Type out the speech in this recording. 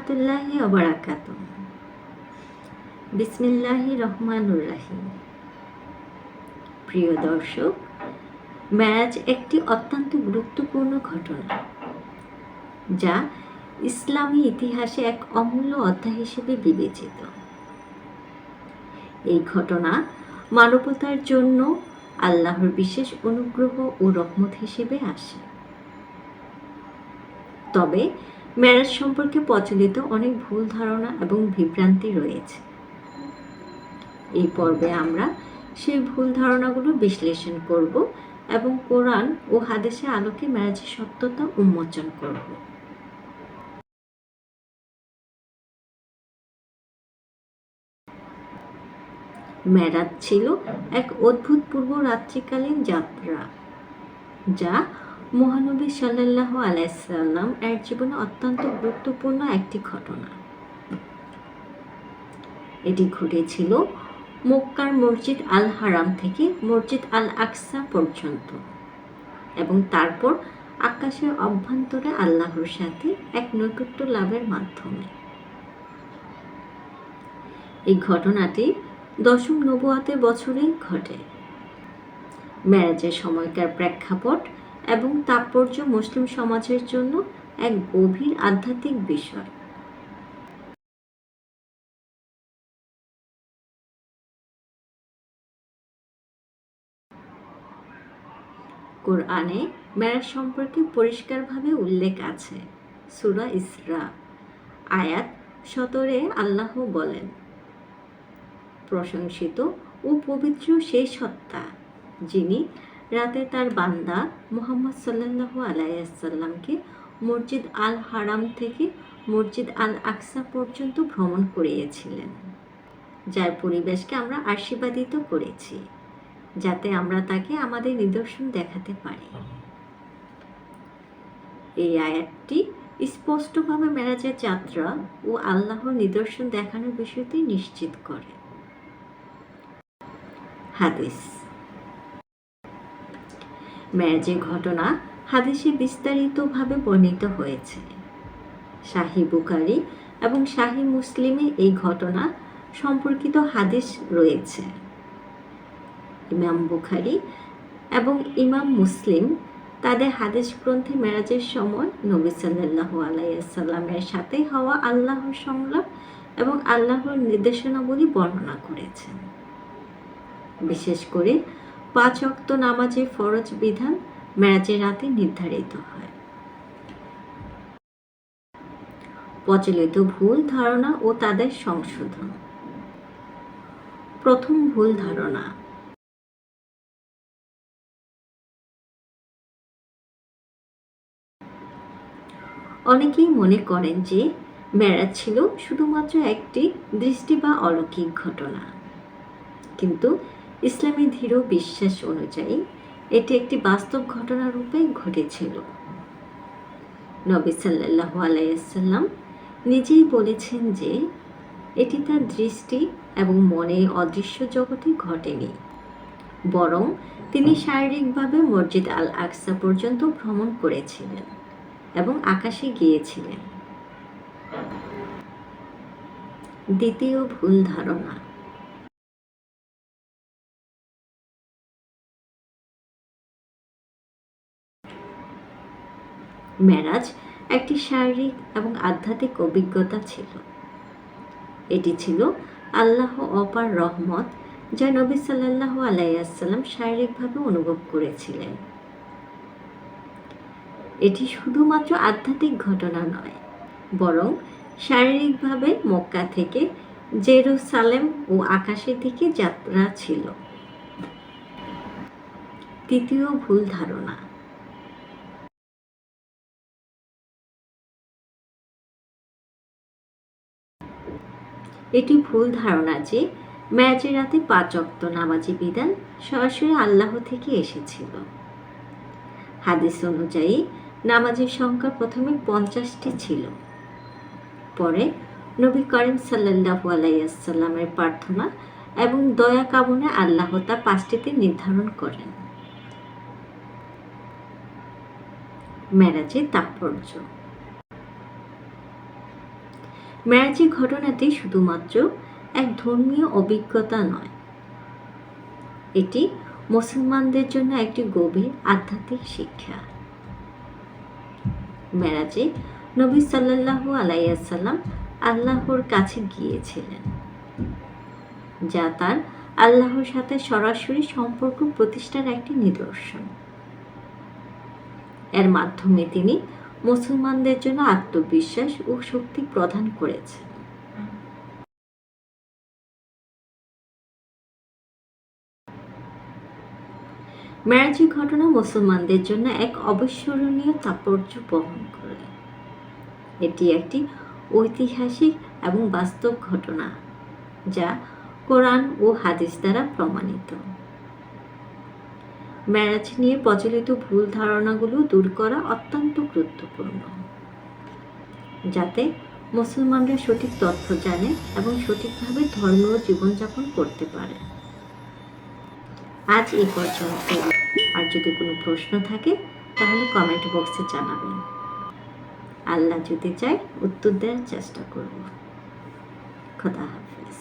রহমতুল্লাহি ওয়া বারাকাতুহু। বিসমিল্লাহির রহমানির রহিম। প্রিয় দর্শক, মেরাজ একটি অত্যন্ত গুরুত্বপূর্ণ ঘটনা, যা ইসলামী ইতিহাসে এক অমূল্য অধ্যায় হিসেবে বিবেচিত। এই ঘটনা মানবতার জন্য আল্লাহর বিশেষ অনুগ্রহ ও রহমত হিসেবে আসে। তবে মেরাজ সম্পর্কে প্রচলিত অনেক ভুল ধারণা এবং বিভ্রান্তি রয়েছে। এই পর্বে আমরা সেই ভুল ধারণাগুলো বিশ্লেষণ করব এবং কোরআন ও হাদিসের আলোকে মেরাজের সত্যতা উন্মোচন করব। মেরাজ ছিল এক অভূতপূর্ব রাত্রিকালীন যাত্রা, যা মহানবী সাল্লাল্লাহু আলাইহি সাল্লাম এর জীবনে অত্যন্ত গুরুত্বপূর্ণ একটি ঘটনা। এটি ঘটেছিল মক্কার মসজিদ আল হারাম থেকে মসজিদ আল আকসা পর্যন্ত এবং তারপর আকাশের অভ্যন্তরে আল্লাহর সাথে এক নৈকট্য লাভের মাধ্যমে। এই ঘটনাটি দশম নবুয়াতের বছরে ঘটে। মেরাজের সময়কার প্রেক্ষাপট এবং তাৎপর্য মুসলিম সমাজের জন্য এক গভীর আধ্যাত্মিক বিষয়। কোরআনে মেরাজ সম্পর্কে পরিষ্কারভাবে উল্লেখ আছে। সূরা ইসরা আয়াত 17-এ আল্লাহ বলেন, প্রশংসিত ও পবিত্র সেই সত্তা, যিনি রাতে তার বান্দা মুহাম্মদ সাল্লাল্লাহু আলাইহি ওয়াসাল্লামকে মসজিদ আল হারাম থেকে মসজিদ আল আকসা পর্যন্ত ভ্রমণ করিয়েছিলেন, যার পরিবেশকে আমরা আশীর্বাদিত করেছি, যাতে আমরা তাকে আমাদের নিদর্শন দেখাতে পারি। এই আয়াতটি স্পষ্টভাবে মেরাজের যাত্রা ও আল্লাহর নিদর্শন দেখানোর বিষয়টি নিশ্চিত করে। হাদিস। মেরাজের ঘটনা হাদিসে বিস্তারিতভাবে বর্ণিত হয়েছে। শাহী বুখারী এবং শাহী মুসলিমে এই ঘটনা সম্পর্কিত হাদিস রয়েছে। ইমাম বুখারী এবং ইমাম মুসলিম তাদের হাদিস গ্রন্থে মেরাজের সময় নবী সাল্লাল্লাহু আলাইহি ওয়াসাল্লামের সাথে হওয়া আল্লাহর সংলাপ এবং আল্লাহর নির্দেশনাবলী বর্ণনা করেছেন। বিশেষ করে 5 ওয়াক্ত নামাজের ফরজ বিধান মেরাজের রাতে নির্ধারিত হয়। প্রচলিত ভুল ধারণা ও তাদের সংশোধন। প্রথম ভুল ধারণা। অনেকেই মনে করেন যে মেরাজ ছিল শুধুমাত্র একটি দৃষ্টি বা অলৌকিক ঘটনা, কিন্তু ইসলামী দৃঢ় বিশ্বাস অনুযায়ী এটি একটি বাস্তব ঘটনা রূপে ঘটেছিল। নবী সাল্লাল্লাহু আলাইহি ওয়াসাল্লাম নিজেই বলেছেন যে এটি তার দৃষ্টি এবং মনে অদৃশ্য জগতে ঘটেনি, বরং তিনি শারীরিকভাবে মসজিদ আল আকসা পর্যন্ত ভ্রমণ করেছিলেন এবং আকাশে গিয়েছিলেন। দ্বিতীয় ভুল ধারণা। মেরাজ একটি শারীরিক এবং আধ্যাত্মিক অভিজ্ঞতা ছিল। এটি ছিল আল্লাহ অপার রহমত, যা নবী সাল্লাল্লাহু আলাইহি ওয়াসাল্লাম শারীরিকভাবে অনুভব করেছিলেন। এটি শুধুমাত্র আধ্যাত্মিক ঘটনা নয়, বরং শারীরিকভাবে মক্কা থেকে জেরুসালেম ও আকাশের দিকে যাত্রা ছিল। তৃতীয় ভুল ধারণা। এটি ভুল ধারণা যে মেরাজের রাতে 5 ওয়াক্ত নামাজি বিধান সরাসরি আল্লাহ থেকে এসেছিল। হাদিস অনুযায়ী নামাজের সংখ্যা প্রথমে 50টি ছিল, পরে নবী করিম সাল্লাল্লাহু আলাইহি ওয়াসাল্লামের প্রার্থনা এবং দয়া কামনায় আল্লাহ তা 5টিতে নির্ধারণ করেন। মেরাজের তাৎপর্য। মেরাজের ঘটনাটি শুধুমাত্র এক ধর্মীয় অভিজ্ঞতা নয়, এটি মুসলমানদের জন্য একটি গভীর আধ্যাত্মিক শিক্ষা। মেরাজে নবী সাল্লাল্লাহু আলাইহি ওয়াসাল্লাম আল্লাহর কাছে গিয়েছিলেন, যা তার আল্লাহর সাথে সরাসরি সম্পর্ক প্রতিষ্ঠার একটি নিদর্শন। এর মাধ্যমে তিনি মুসলমানদের জন্য আত্মবিশ্বাস ও শক্তি প্রদান করেছেন। মেরাজের ঘটনা মুসলমানদের জন্য এক অবিস্মরণীয় তাৎপর্য বহন করে। এটি একটি ঐতিহাসিক এবং বাস্তব ঘটনা, যা কোরআন ও হাদিস দ্বারা প্রমাণিত। মেরাজ নিয়ে প্রচলিত ভুল ধারণাগুলো দূর করা অত্যন্ত গুরুত্বপূর্ণ, যাতে মুসলমানরা সঠিক তথ্য জানে এবং সঠিকভাবে ধর্মীয় জীবনযাপন করতে পারে। আজ এই পর্যন্ত। আর যদি কোনো প্রশ্ন থাকে তাহলে কমেন্ট বক্সে জানাবেন। আল্লাহ যদি চায় উত্তর দেওয়ার চেষ্টা করব। খোদা হাফেজ।